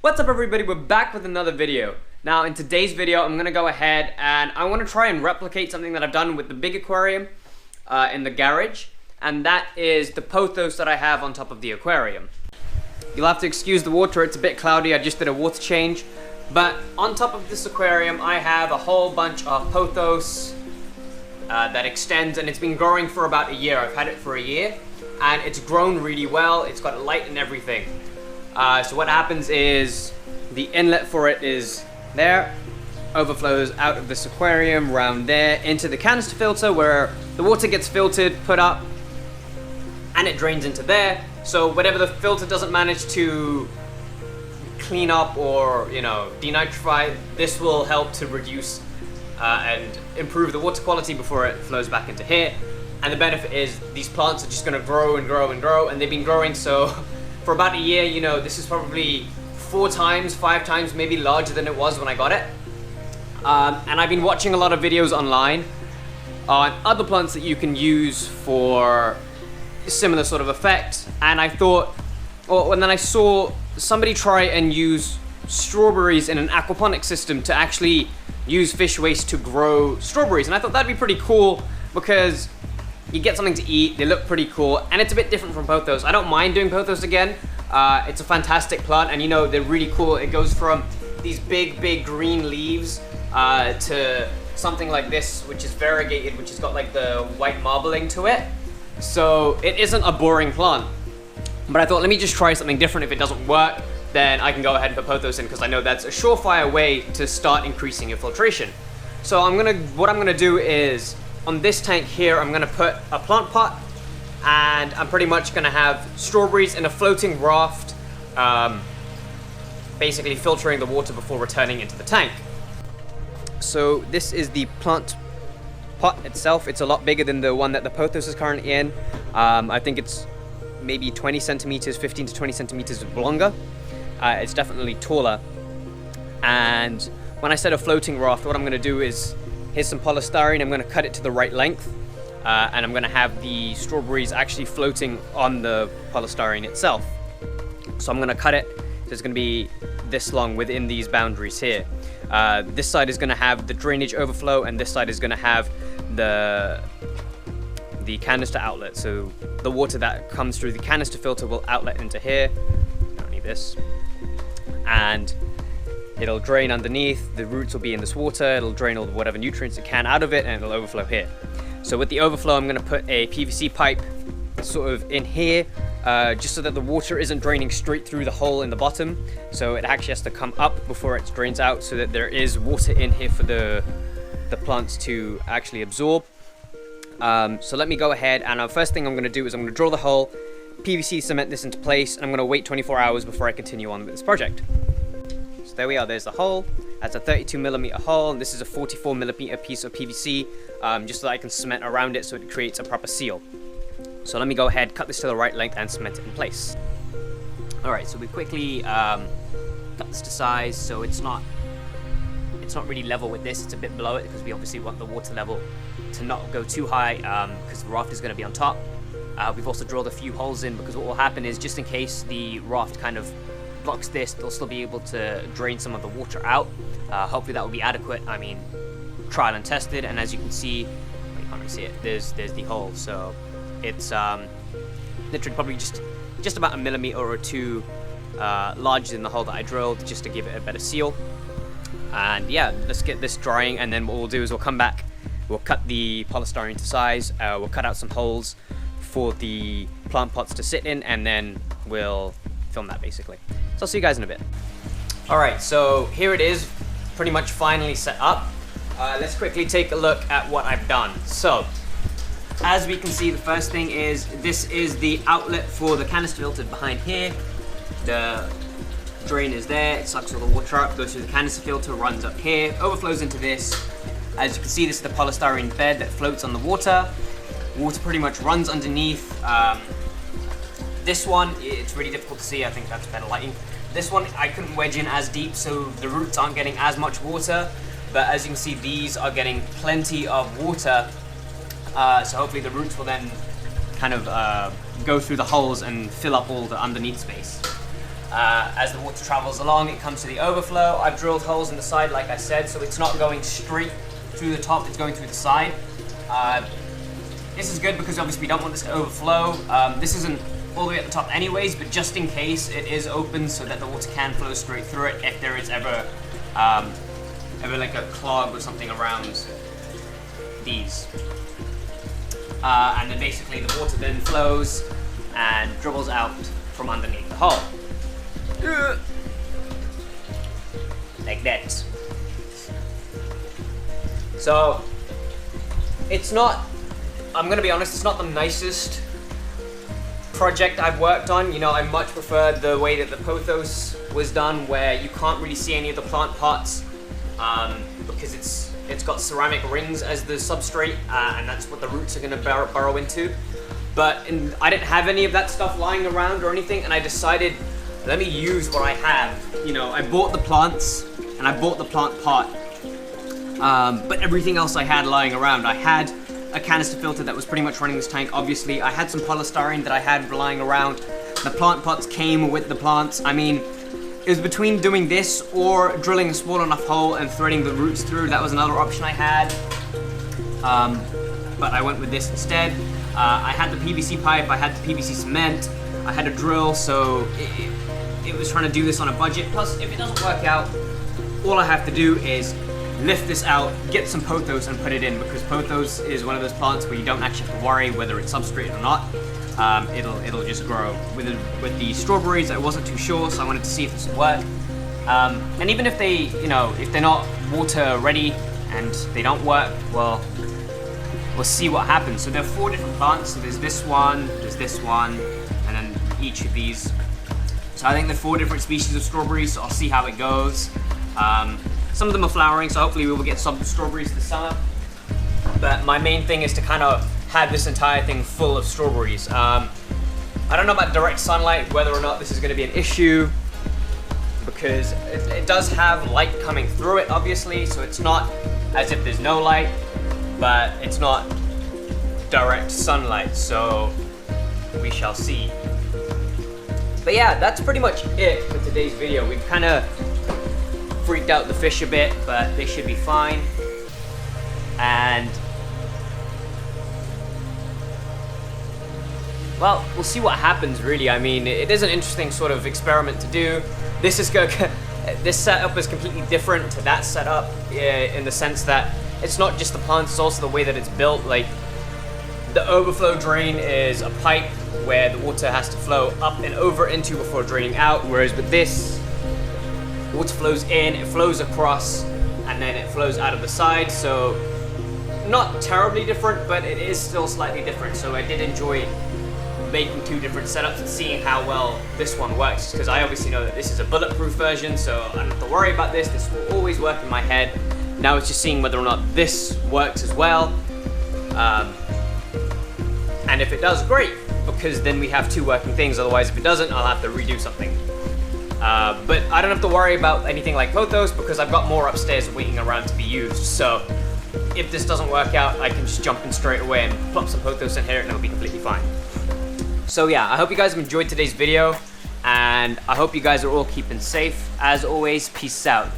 What's up everybody, we're back with another video. Now in today's video I'm gonna go ahead and I want to try and replicate something that I've done with the big aquarium in the garage, and that is the pothos that I have on top of the aquarium. You'll have to excuse the water, it's a bit cloudy, I just did a water change. But on top of this aquarium I have a whole bunch of pothos that extends, and it's been growing for about a year. I've had it for a year and it's grown really well, it's got light and everything. So what happens is the inlet for it is there, overflows out of this aquarium around there into the canister filter where the water gets filtered, put up, and it drains into there. So whatever the filter doesn't manage to clean up or, denitrify, this will help to reduce and improve the water quality before it flows back into here. And the benefit is these plants are just going to grow and grow and grow, and they've been growing so for about a year. This is probably 5 times maybe larger than it was when I got it. And I've been watching a lot of videos online on other plants that you can use for a similar sort of effect. And I thought, and then I saw somebody try and use strawberries in an aquaponics system to actually use fish waste to grow strawberries. And I thought that'd be pretty cool because you get something to eat, they look pretty cool, and it's a bit different from pothos. I don't mind doing pothos again. It's a fantastic plant, and they're really cool. It goes from these big green leaves to something like this, which is variegated, which has got like the white marbling to it. So it isn't a boring plant. But I thought, let me just try something different. If it doesn't work, then I can go ahead and put pothos in, because I know that's a surefire way to start increasing your filtration. So what I'm gonna do is, on this tank here, I'm gonna put a plant pot, and I'm pretty much gonna have strawberries in a floating raft, basically filtering the water before returning into the tank. So this is the plant pot itself. It's a lot bigger than the one that the pothos is currently in. I think it's maybe 20 centimeters, 15 to 20 centimeters longer. It's definitely taller. And when I said a floating raft, what I'm gonna do is, here's some polystyrene, I'm gonna cut it to the right length, and I'm gonna have the strawberries actually floating on the polystyrene itself. So I'm gonna cut it, so it's gonna be this long within these boundaries here. This side is gonna have the drainage overflow, and this side is gonna have the canister outlet. So the water that comes through the canister filter will outlet into here. Don't need this. And it'll drain underneath, the roots will be in this water, it'll drain all whatever nutrients it can out of it, and it'll overflow here. So with the overflow, I'm gonna put a PVC pipe sort of in here, just so that the water isn't draining straight through the hole in the bottom. So it actually has to come up before it drains out, so that there is water in here for the plants to actually absorb. So let me go ahead, and the first thing I'm gonna do is I'm gonna drill the hole, PVC cement this into place, and I'm gonna wait 24 hours before I continue on with this project. So there we are, there's the hole. That's a 32mm hole, and this is a 44mm piece of PVC, just so that I can cement around it so it creates a proper seal. So let me go ahead, cut this to the right length, and cement it in place. Alright, so we quickly cut this to size, so it's not really level with this, it's a bit below it, because we obviously want the water level to not go too high, because the raft is going to be on top. We've also drilled a few holes in, because what will happen is, just in case the raft kind of blocks this, they'll still be able to drain some of the water out. Hopefully that will be adequate. I mean, trial and tested, and as you can see, you can't really see it, there's the hole. So it's literally probably just about a millimeter or two larger than the hole that I drilled, just to give it a better seal. And yeah, let's get this drying, and then what we'll do is we'll come back, we'll cut the polystyrene to size, we'll cut out some holes for the plant pots to sit in, and then we'll film that basically. So I'll see you guys in a bit. Alright, so here it is, pretty much finally set up. Let's quickly take a look at what I've done. So, as we can see, the first thing is, this is the outlet for the canister filter behind here. The drain is there, it sucks all the water up, goes through the canister filter, runs up here, overflows into this. As you can see, this is the polystyrene bed that floats on the water. Water pretty much runs underneath. This one, it's really difficult to see, I think that's better lighting. This one I couldn't wedge in as deep, so the roots aren't getting as much water, but as you can see, these are getting plenty of water, so hopefully the roots will then kind of go through the holes and fill up all the underneath space. As the water travels along, it comes to the overflow. I've drilled holes in the side, like I said, so it's not going straight through the top, it's going through the side. This is good because obviously we don't want this to overflow. This isn't all the way at the top anyways, but just in case, it is open so that the water can flow straight through it if there is ever like a clog or something around these. And then basically the water then flows and dribbles out from underneath the hole. Like that. So, it's not, I'm gonna be honest, it's not the nicest project I've worked on. You know, I much prefer the way that the pothos was done, where you can't really see any of the plant parts because it's got ceramic rings as the substrate, and that's what the roots are gonna burrow into. But I didn't have any of that stuff lying around or anything, and I decided, let me use what I have. You know, I bought the plants and I bought the plant pot, but everything else I had lying around. I had a canister filter that was pretty much running this tank, obviously. I had some polystyrene that I had lying around. The plant pots came with the plants. I mean, it was between doing this or drilling a small enough hole and threading the roots through. That was another option I had, but I went with this instead. I had the PVC pipe, I had the PVC cement, I had a drill, so it was trying to do this on a budget. Plus, if it doesn't work out, all I have to do is lift this out, get some pothos and put it in, because pothos is one of those plants where you don't actually have to worry whether it's substrate or not. It'll just grow. With the strawberries, I wasn't too sure, so I wanted to see if this would work. And even if they, you know, if they're not water ready and they don't work, well, we'll see what happens. So there are 4 different plants. So there's this one, and then each of these. So I think there are 4 different species of strawberries, so I'll see how it goes. Some of them are flowering, so hopefully we will get some strawberries this summer. But my main thing is to kind of have this entire thing full of strawberries. I don't know about direct sunlight, whether or not this is going to be an issue, because it does have light coming through it, obviously, so it's not as if there's no light, but it's not direct sunlight, so we shall see. But yeah, that's pretty much it for today's video. We've kind of freaked out the fish a bit, but they should be fine. And well, we'll see what happens, really. I mean, it is an interesting sort of experiment to do. This setup is completely different to that setup in the sense that it's not just the plants, it's also the way that it's built. Like, the overflow drain is a pipe where the water has to flow up and over into before draining out, whereas with this, water flows in, it flows across, and then it flows out of the side. So not terribly different, but it is still slightly different. So I did enjoy making 2 different setups and seeing how well this one works, because I obviously know that this is a bulletproof version, so I don't have to worry about this. This will always work in my head. Now it's just seeing whether or not this works as well. And if it does, great, because then we have 2 working things. Otherwise, if it doesn't, I'll have to redo something. But I don't have to worry about anything like pothos, because I've got more upstairs waiting around to be used. So if this doesn't work out, I can just jump in straight away and plop some pothos in here and it'll be completely fine. So yeah, I hope you guys have enjoyed today's video, and I hope you guys are all keeping safe. As always, peace out.